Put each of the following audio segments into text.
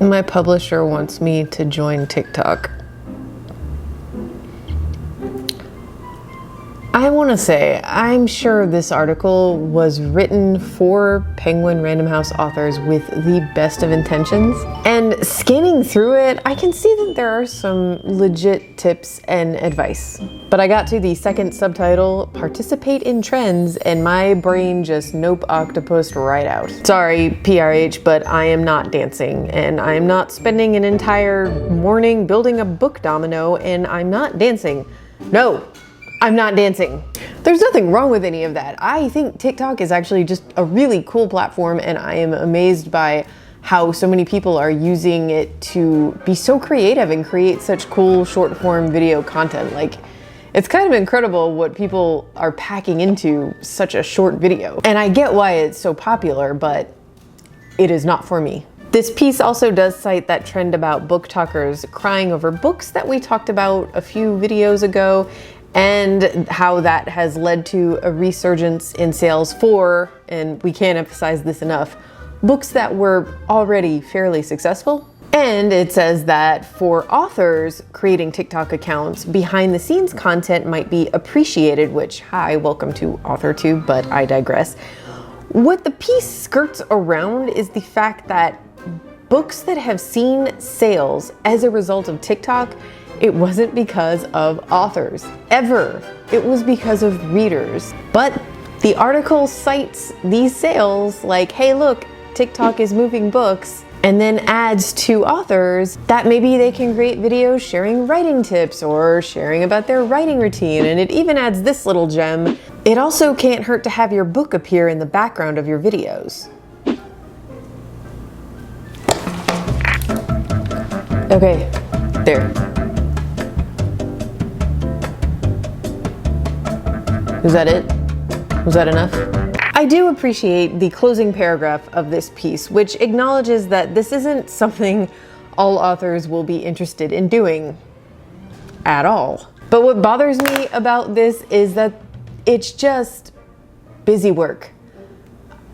My publisher wants me to join TikTok. I want to say, I'm sure this article was written for Penguin Random House authors with the best of intentions. And scanning through it, I can see that there are some legit tips and advice. But I got to the second subtitle, participate in trends, and my brain just nope octopused right out. Sorry, PRH, but I am not dancing, and I am not spending an entire morning building a book domino, and I'm not dancing. No. I'm not dancing. There's nothing wrong with any of that. I think TikTok is actually just a really cool platform, and I am amazed by how so many people are using it to be so creative and create such cool short form video content. Like, it's kind of incredible what people are packing into such a short video. And I get why it's so popular, but it is not for me. This piece also does cite that trend about BookTokers crying over books that we talked about a few videos ago, and how that has led to a resurgence in sales for, and we can't emphasize this enough, books that were already fairly successful. And it says that for authors creating TikTok accounts, behind the scenes content might be appreciated, which, hi, welcome to AuthorTube, but I digress. What the piece skirts around is the fact that books that have seen sales as a result of TikTok, it wasn't because of authors, ever. It was because of readers. But the article cites these sales like, hey, look, TikTok is moving books, and then adds to authors that maybe they can create videos sharing writing tips or sharing about their writing routine. And it even adds this little gem. It also can't hurt to have your book appear in the background of your videos. Okay, there. Is that it? Was that enough? I do appreciate the closing paragraph of this piece, which acknowledges that this isn't something all authors will be interested in doing at all. But what bothers me about this is that it's just busy work.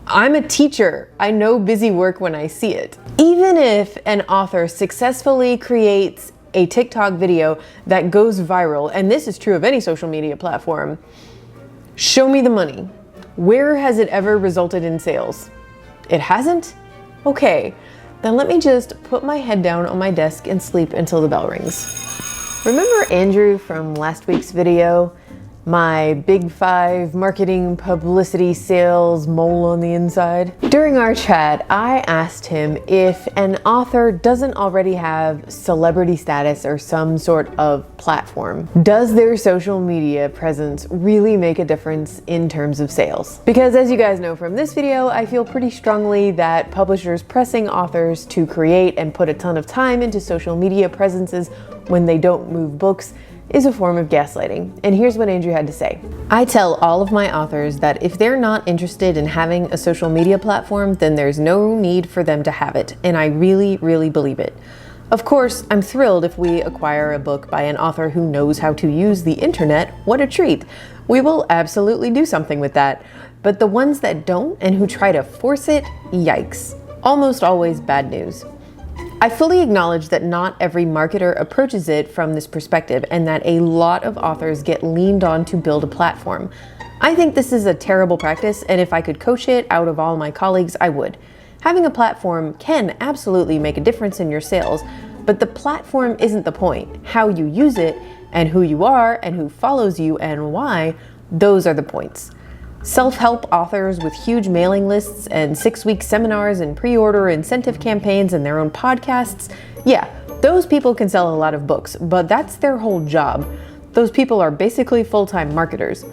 I'm a teacher. I know busy work when I see it. Even if an author successfully creates a TikTok video that goes viral, and this is true of any social media platform, show me the money. Where has it ever resulted in sales? It hasn't? Okay, then let me just put my head down on my desk and sleep until the bell rings. Remember Andrew from last week's video? My big 5 marketing, publicity, sales mole on the inside? During our chat, I asked him if an author doesn't already have celebrity status or some sort of platform, does their social media presence really make a difference in terms of sales? Because as you guys know from this video, I feel pretty strongly that publishers pressing authors to create and put a ton of time into social media presences when they don't move books is a form of gaslighting. And here's what Andrew had to say. I tell all of my authors that if they're not interested in having a social media platform, then there's no need for them to have it. And I really, really believe it. Of course, I'm thrilled if we acquire a book by an author who knows how to use the internet. What a treat. We will absolutely do something with that. But the ones that don't and who try to force it, yikes. Almost always bad news. I fully acknowledge that not every marketer approaches it from this perspective, and that a lot of authors get leaned on to build a platform. I think this is a terrible practice, and if I could coach it out of all my colleagues, I would. Having a platform can absolutely make a difference in your sales, but the platform isn't the point. How you use it, and who you are, and who follows you, and why, those are the points. Self-help authors with huge mailing lists and 6-week seminars and pre-order incentive campaigns and their own podcasts, yeah, those people can sell a lot of books, but that's their whole job. Those people are basically full-time marketers.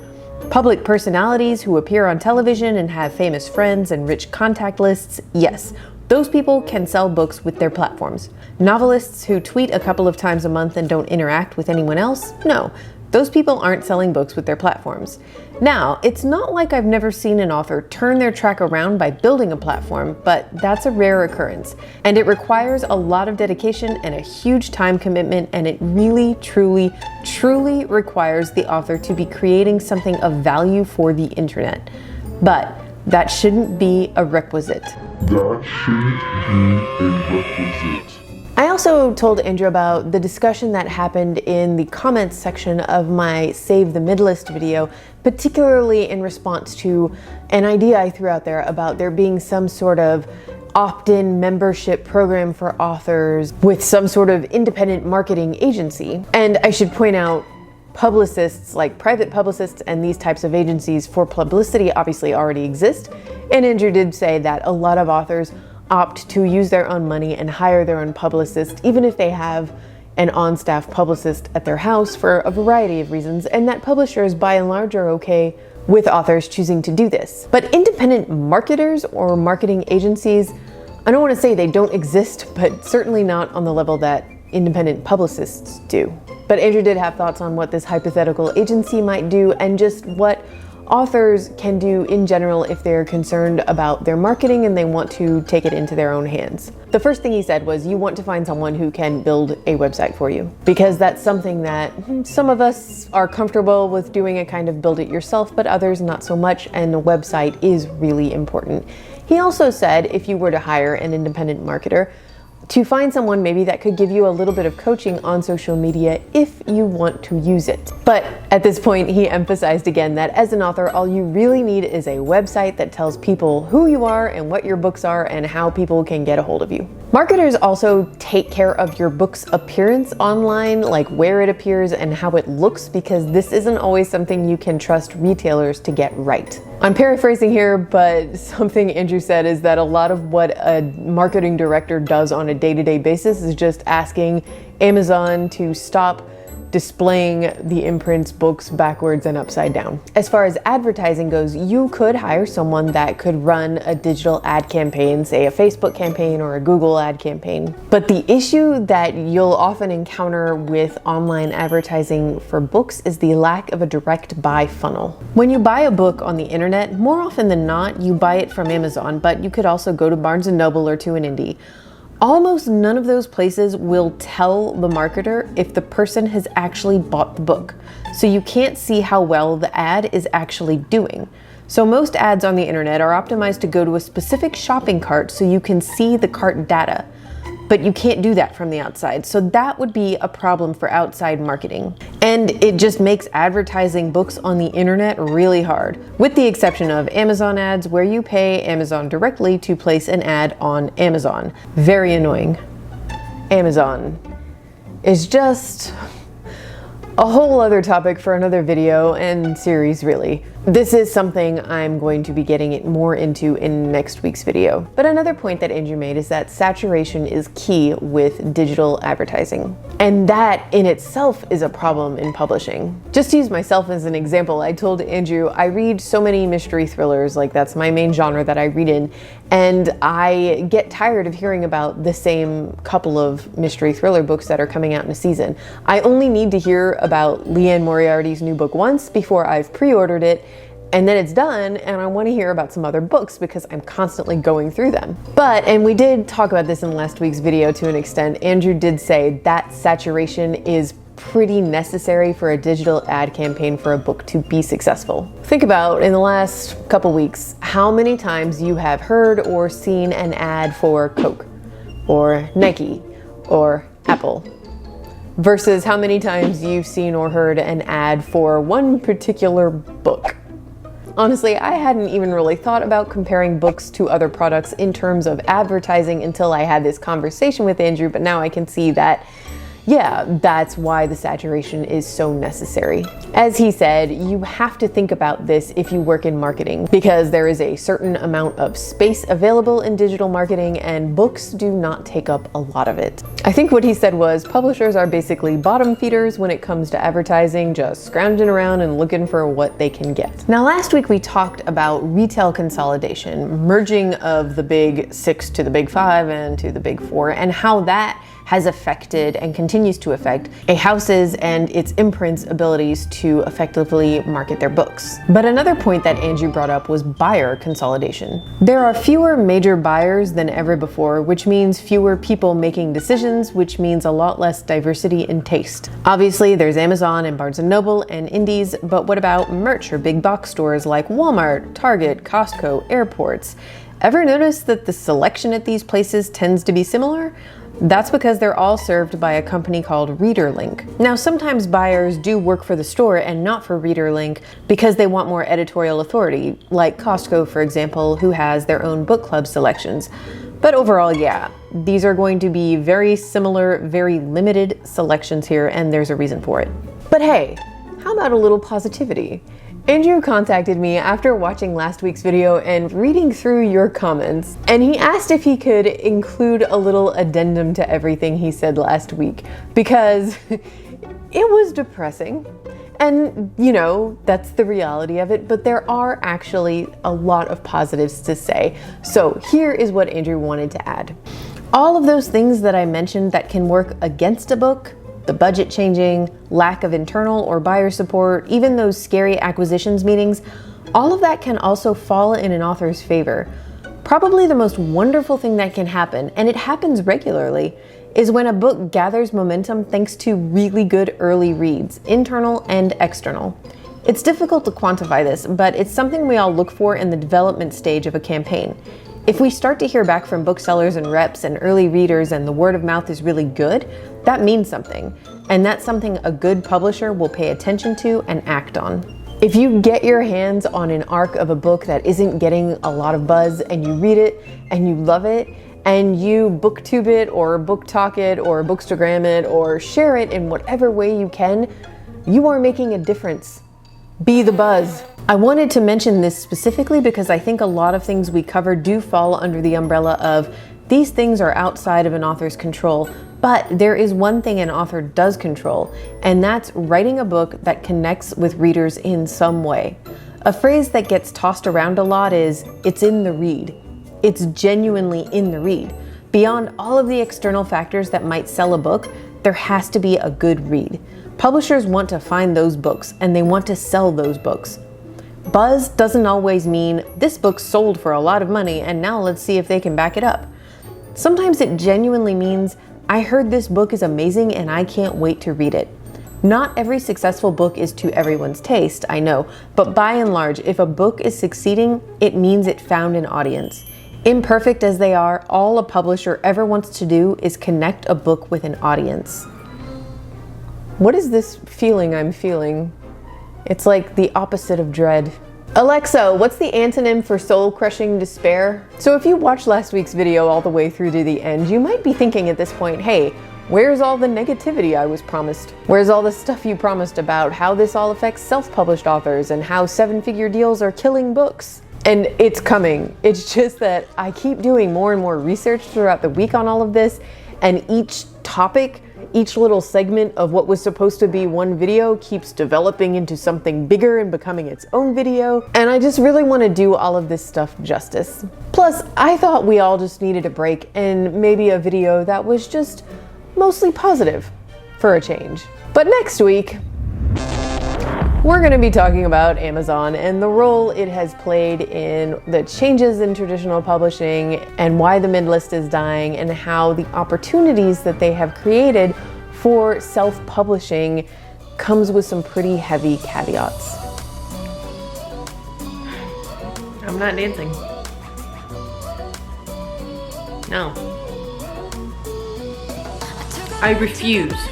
Public personalities who appear on television and have famous friends and rich contact lists, yes, those people can sell books with their platforms. Novelists who tweet a couple of times a month and don't interact with anyone else, no. Those people aren't selling books with their platforms. Now, it's not like I've never seen an author turn their track around by building a platform, but that's a rare occurrence. And it requires a lot of dedication and a huge time commitment, and it really, truly, requires the author to be creating something of value for the internet. But That shouldn't be a requisite. That shouldn't be a requisite. I also told Andrew about the discussion that happened in the comments section of my Save the Midlist video, particularly in response to an idea I threw out there about there being some sort of opt-in membership program for authors with some sort of independent marketing agency. And I should point out, publicists, like private publicists and these types of agencies for publicity obviously already exist. And Andrew did say that a lot of authors opt to use their own money and hire their own publicist, even if they have an on-staff publicist at their house for a variety of reasons, and that publishers by and large are okay with authors choosing to do this. But independent marketers or marketing agencies, I don't want to say they don't exist, but certainly not on the level that independent publicists do. But Andrew did have thoughts on what this hypothetical agency might do and just what authors can do in general if they're concerned about their marketing and they want to take it into their own hands. The first thing he said was you want to find someone who can build a website for you, because that's something that some of us are comfortable with doing, a kind of build it yourself, but others not so much, and the website is really important. He also said if you were to hire an independent marketer, to find someone maybe that could give you a little bit of coaching on social media if you want to use it. But at this point, he emphasized again that as an author, all you really need is a website that tells people who you are and what your books are and how people can get a hold of you. Marketers also take care of your book's appearance online, like where it appears and how it looks, because this isn't always something you can trust retailers to get right. I'm paraphrasing here, but something Andrew said is that a lot of what a marketing director does on a day-to-day basis is just asking Amazon to stop displaying the imprint's books backwards and upside down. As far as advertising goes, you could hire someone that could run a digital ad campaign, say a Facebook campaign or a Google ad campaign. But the issue that you'll often encounter with online advertising for books is the lack of a direct buy funnel. When you buy a book on the internet, more often than not, you buy it from Amazon, but you could also go to Barnes & Noble or to an indie. Almost none of those places will tell the marketer if the person has actually bought the book, so you can't see how well the ad is actually doing. So most ads on the internet are optimized to go to a specific shopping cart so you can see the cart data, but you can't do that from the outside. So that would be a problem for outside marketing. And it just makes advertising books on the internet really hard, with the exception of Amazon ads, where you pay Amazon directly to place an ad on Amazon. Very annoying. Amazon is just a whole other topic for another video and series, really. This is something I'm going to be getting more into in next week's video. But another point that Andrew made is that saturation is key with digital advertising. And that in itself is a problem in publishing. Just to use myself as an example, I told Andrew I read so many mystery thrillers, like that's my main genre that I read in, and I get tired of hearing about the same couple of mystery thriller books that are coming out in a season. I only need to hear about Leanne Moriarty's new book once before I've pre-ordered it, and then it's done, and I want to hear about some other books because I'm constantly going through them. But, and we did talk about this in last week's video to an extent, Andrew did say that saturation is pretty necessary for a digital ad campaign for a book to be successful. Think about, in the last couple weeks, how many times you have heard or seen an ad for Coke, or Nike, or Apple, versus how many times you've seen or heard an ad for one particular book. Honestly, I hadn't even really thought about comparing books to other products in terms of advertising until I had this conversation with Andrew, but now I can see that, yeah, that's why the saturation is so necessary. As he said, you have to think about this if you work in marketing, because there is a certain amount of space available in digital marketing and books do not take up a lot of it. I think what he said was publishers are basically bottom feeders when it comes to advertising, just scrounging around and looking for what they can get. Now, last week we talked about retail consolidation, merging of the big 6 to the big 5 and to the big 4, and how that has affected and continues to affect a house's and its imprint's abilities to effectively market their books. But another point that Andrew brought up was buyer consolidation. There are fewer major buyers than ever before, which means fewer people making decisions, which means a lot less diversity in taste. Obviously, there's Amazon and Barnes & Noble and indies, but what about merch or big box stores like Walmart, Target, Costco, airports? Ever notice that the selection at these places tends to be similar? That's because they're all served by a company called ReaderLink. Now, sometimes buyers do work for the store and not for ReaderLink because they want more editorial authority, like Costco, for example, who has their own book club selections. But overall, yeah, these are going to be very similar, very limited selections here, and there's a reason for it. But hey, how about a little positivity? Andrew contacted me after watching last week's video and reading through your comments, and he asked if he could include a little addendum to everything he said last week, because it was depressing. And, you know, that's the reality of it, but there are actually a lot of positives to say. So here is what Andrew wanted to add. All of those things that I mentioned that can work against a book, the budget changing, lack of internal or buyer support, even those scary acquisitions meetings, all of that can also fall in an author's favor. Probably the most wonderful thing that can happen, and it happens regularly, is when a book gathers momentum thanks to really good early reads, internal and external. It's difficult to quantify this, but it's something we all look for in the development stage of a campaign. If we start to hear back from booksellers and reps and early readers and the word of mouth is really good, that means something. And that's something a good publisher will pay attention to and act on. If you get your hands on an arc of a book that isn't getting a lot of buzz and you read it and you love it and you booktube it or BookTok it or Bookstagram it or share it in whatever way you can, you are making a difference. Be the buzz. I wanted to mention this specifically because I think a lot of things we cover do fall under the umbrella of these things are outside of an author's control, but there is one thing an author does control, and that's writing a book that connects with readers in some way. A phrase that gets tossed around a lot is, it's in the read. It's genuinely in the read. Beyond all of the external factors that might sell a book, there has to be a good read. Publishers want to find those books, and they want to sell those books. Buzz doesn't always mean, this book sold for a lot of money and now let's see if they can back it up. Sometimes it genuinely means, I heard this book is amazing and I can't wait to read it. Not every successful book is to everyone's taste, I know, but by and large, if a book is succeeding, it means it found an audience. Imperfect as they are, all a publisher ever wants to do is connect a book with an audience. What is this feeling I'm feeling? It's like the opposite of dread. Alexa, what's the antonym for soul-crushing despair? So if you watched last week's video all the way through to the end, you might be thinking at this point, hey, where's all the negativity I was promised? Where's all the stuff you promised about how this all affects self-published authors and how seven-figure deals are killing books? And it's coming. It's just that I keep doing more and more research throughout the week on all of this, and each topic, each little segment of what was supposed to be one video keeps developing into something bigger and becoming its own video, and I just really want to do all of this stuff justice. Plus, I thought we all just needed a break and maybe a video that was just mostly positive for a change. But next week, we're going to be talking about Amazon and the role it has played in the changes in traditional publishing and why the mid-list is dying and how the opportunities that they have created for self-publishing comes with some pretty heavy caveats. I'm not dancing. No. I refuse.